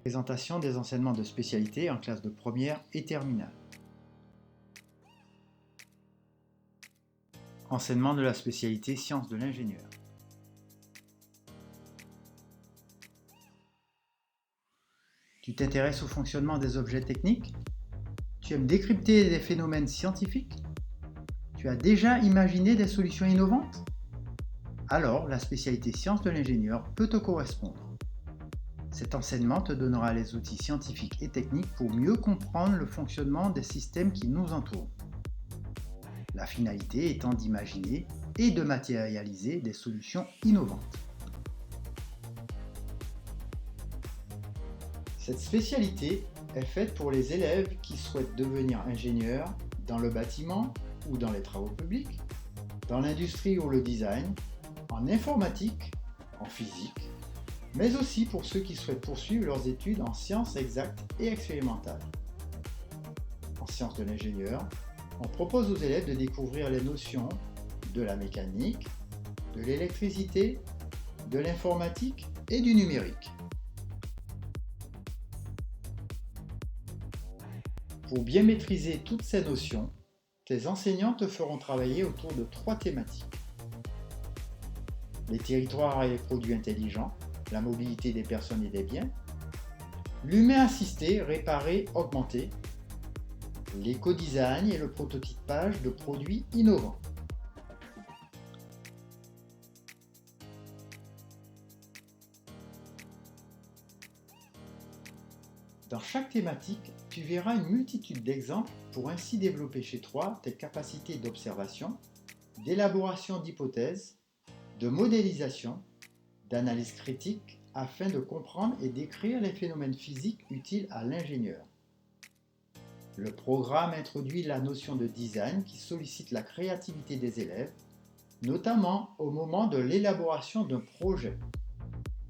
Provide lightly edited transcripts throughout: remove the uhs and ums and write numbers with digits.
Présentation des enseignements de spécialité en classe de première et terminale. Enseignement de la spécialité sciences de l'ingénieur. Tu t'intéresses au fonctionnement des objets techniques? Tu aimes décrypter des phénomènes scientifiques? Tu as déjà imaginé des solutions innovantes? Alors, la spécialité sciences de l'ingénieur peut te correspondre. Cet enseignement te donnera les outils scientifiques et techniques pour mieux comprendre le fonctionnement des systèmes qui nous entourent. La finalité étant d'imaginer et de matérialiser des solutions innovantes. Cette spécialité est faite pour les élèves qui souhaitent devenir ingénieurs dans le bâtiment ou dans les travaux publics, dans l'industrie ou le design, en informatique, en physique, mais aussi pour ceux qui souhaitent poursuivre leurs études en sciences exactes et expérimentales. En sciences de l'ingénieur, on propose aux élèves de découvrir les notions de la mécanique, de l'électricité, de l'informatique et du numérique. Pour bien maîtriser toutes ces notions, tes enseignants te feront travailler autour de 3 thématiques. Les territoires et les produits intelligents, la mobilité des personnes et des biens, l'humain assisté, réparé, augmenté, l'éco-design et le prototypage de produits innovants. Dans chaque thématique, tu verras une multitude d'exemples pour ainsi développer chez toi tes capacités d'observation, d'élaboration d'hypothèses, de modélisation, d'analyse critique afin de comprendre et décrire les phénomènes physiques utiles à l'ingénieur. Le programme introduit la notion de design qui sollicite la créativité des élèves, notamment au moment de l'élaboration d'un projet.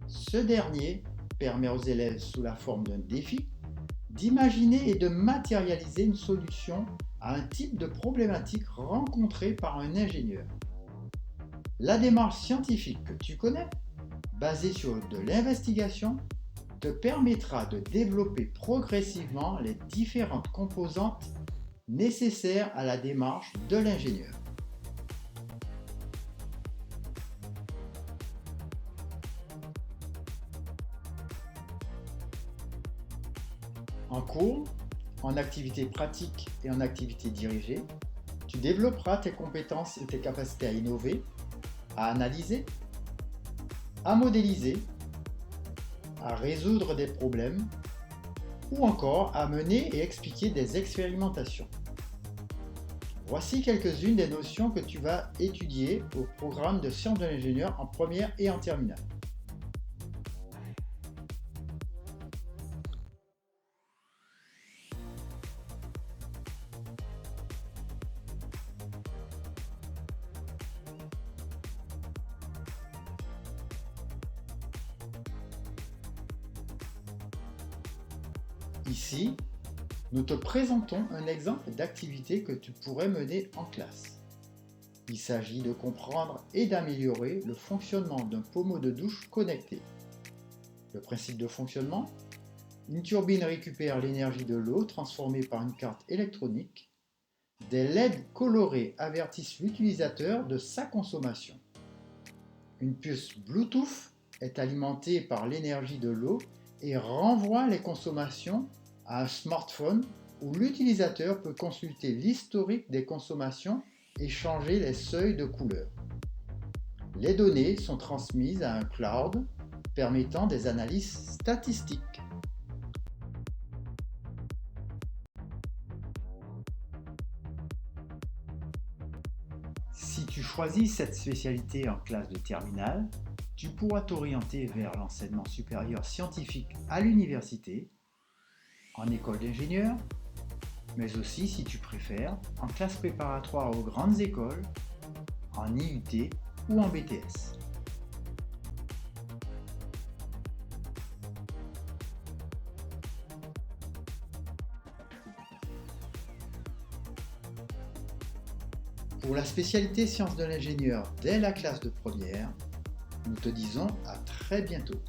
Ce dernier permet aux élèves, sous la forme d'un défi, d'imaginer et de matérialiser une solution à un type de problématique rencontrée par un ingénieur. La démarche scientifique que tu connais, basée sur de l'investigation, te permettra de développer progressivement les différentes composantes nécessaires à la démarche de l'ingénieur. En cours, en activité pratique et en activité dirigée, tu développeras tes compétences et tes capacités à innover, à analyser, à modéliser, à résoudre des problèmes ou encore à mener et expliquer des expérimentations. Voici quelques-unes des notions que tu vas étudier au programme de sciences de l'ingénieur en première et en terminale. Ici, nous te présentons un exemple d'activité que tu pourrais mener en classe. Il s'agit de comprendre et d'améliorer le fonctionnement d'un pommeau de douche connecté. Le principe de fonctionnement: une turbine récupère l'énergie de l'eau transformée par une carte électronique. Des LED colorés avertissent l'utilisateur de sa consommation. Une puce Bluetooth est alimentée par l'énergie de l'eau et renvoie les consommations à un smartphone où l'utilisateur peut consulter l'historique des consommations et changer les seuils de couleur. Les données sont transmises à un cloud permettant des analyses statistiques. Si tu choisis cette spécialité en classe de terminale, tu pourras t'orienter vers l'enseignement supérieur scientifique à l'université, en école d'ingénieur, mais aussi, si tu préfères, en classe préparatoire aux grandes écoles, en IUT ou en BTS. Pour la spécialité sciences de l'ingénieur dès la classe de première, nous te disons à très bientôt.